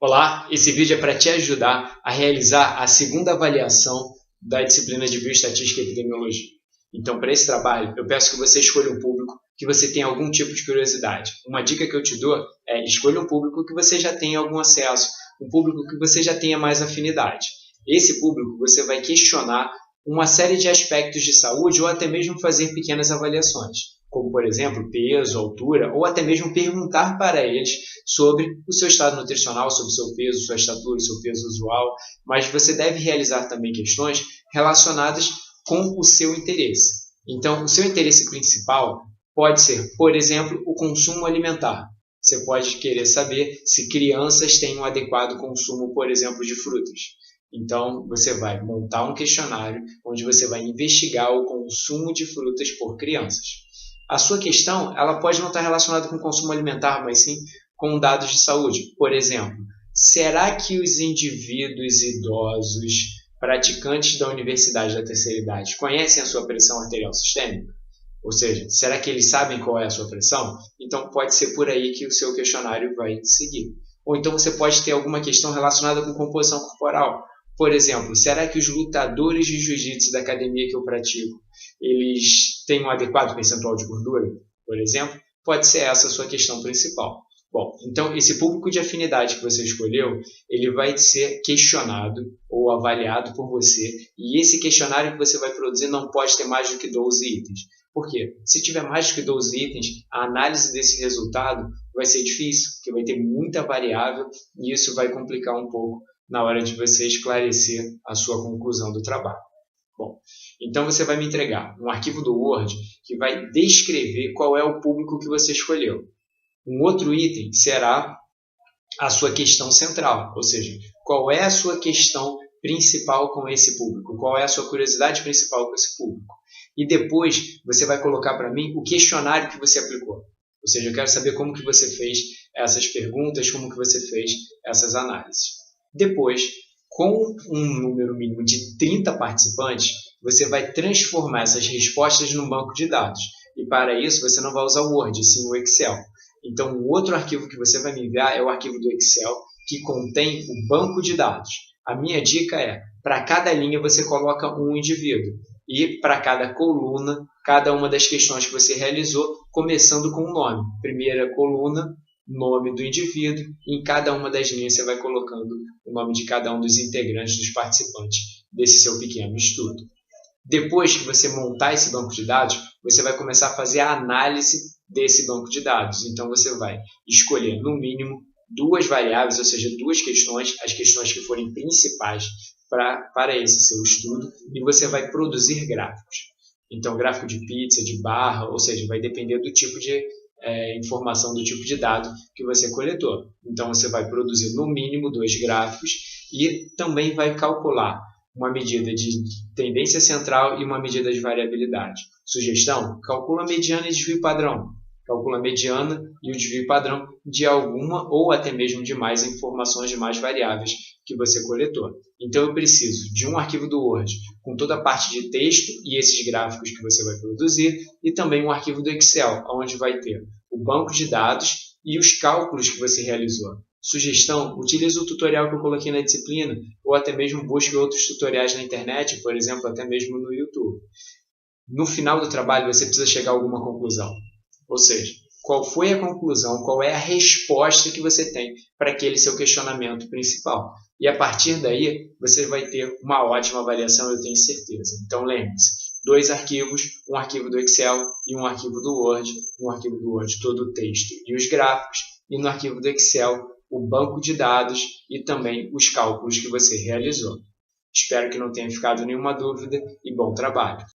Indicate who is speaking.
Speaker 1: Olá, esse vídeo é para te ajudar a realizar a segunda avaliação da disciplina de Bioestatística e Epidemiologia. Então, para esse trabalho, eu peço que você escolha um público que você tenha algum tipo de curiosidade. Uma dica que eu te dou é escolha um público que você já tenha algum acesso, um público que você já tenha mais afinidade. Esse público você vai questionar uma série de aspectos de saúde ou até mesmo fazer pequenas avaliações, como, por exemplo, peso, altura, ou até mesmo perguntar para eles sobre o seu estado nutricional, sobre o seu peso, sua estatura, o seu peso usual, mas você deve realizar também questões relacionadas com o seu interesse. Então, o seu interesse principal pode ser, por exemplo, o consumo alimentar. Você pode querer saber se crianças têm um adequado consumo, por exemplo, de frutas. Então, você vai montar um questionário onde você vai investigar o consumo de frutas por crianças. A sua questão ela pode não estar relacionada com o consumo alimentar, mas sim com dados de saúde. Por exemplo, será que os indivíduos idosos praticantes da universidade da terceira idade conhecem a sua pressão arterial sistêmica? Ou seja, será que eles sabem qual é a sua pressão? Então, pode ser por aí que o seu questionário vai seguir. Ou então você pode ter alguma questão relacionada com composição corporal. Por exemplo, será que os lutadores de jiu-jitsu da academia que eu pratico, eles têm um adequado percentual de gordura, por exemplo? Pode ser essa a sua questão principal. Bom, então esse público de afinidade que você escolheu, ele vai ser questionado ou avaliado por você, e esse questionário que você vai produzir não pode ter mais do que 12 itens. Por quê? Se tiver mais do que 12 itens, a análise desse resultado vai ser difícil, porque vai ter muita variável e isso vai complicar um pouco na hora de você esclarecer a sua conclusão do trabalho. Bom, então você vai me entregar um arquivo do Word que vai descrever qual é o público que você escolheu. Um outro item será a sua questão central, ou seja, qual é a sua questão principal com esse público, qual é a sua curiosidade principal com esse público. E depois você vai colocar para mim o questionário que você aplicou. Ou seja, eu quero saber como que você fez essas perguntas, como que você fez essas análises. Depois, com um número mínimo de 30 participantes, você vai transformar essas respostas num banco de dados. E para isso, você não vai usar o Word, sim o Excel. Então, o outro arquivo que você vai me enviar é o arquivo do Excel, que contém o banco de dados. A minha dica é, para cada linha você coloca um indivíduo. E para cada coluna, cada uma das questões que você realizou, começando com o nome. Primeira coluna, nome do indivíduo, e em cada uma das linhas você vai colocando o nome de cada um dos integrantes, dos participantes desse seu pequeno estudo. Depois que você montar esse banco de dados, você vai começar a fazer a análise desse banco de dados. Então, você vai escolher, no mínimo, duas variáveis, ou seja, duas questões, as questões que forem principais para esse seu estudo, e você vai produzir gráficos. Então, gráfico de pizza, de barra, ou seja, vai depender do tipo de informação, do tipo de dado que você coletou. Então, você vai produzir, no mínimo, 2 gráficos e também vai calcular uma medida de tendência central e uma medida de variabilidade. Sugestão: calcula a mediana e desvio padrão. Calcula a mediana e o desvio padrão de alguma ou até mesmo de mais informações, de mais variáveis que você coletou. Então, eu preciso de um arquivo do Word com toda a parte de texto e esses gráficos que você vai produzir, e também um arquivo do Excel, onde vai ter o banco de dados e os cálculos que você realizou. Sugestão: utilize o tutorial que eu coloquei na disciplina, ou até mesmo busque outros tutoriais na internet, por exemplo, até mesmo no YouTube. No final do trabalho, você precisa chegar a alguma conclusão. Ou seja, qual foi a conclusão, qual é a resposta que você tem para aquele seu questionamento principal. E a partir daí, você vai ter uma ótima avaliação, eu tenho certeza. Então, lembre-se, 2 arquivos, um arquivo do Excel e um arquivo do Word. No arquivo do Word, todo o texto e os gráficos, e no arquivo do Excel, o banco de dados e também os cálculos que você realizou. Espero que não tenha ficado nenhuma dúvida e bom trabalho!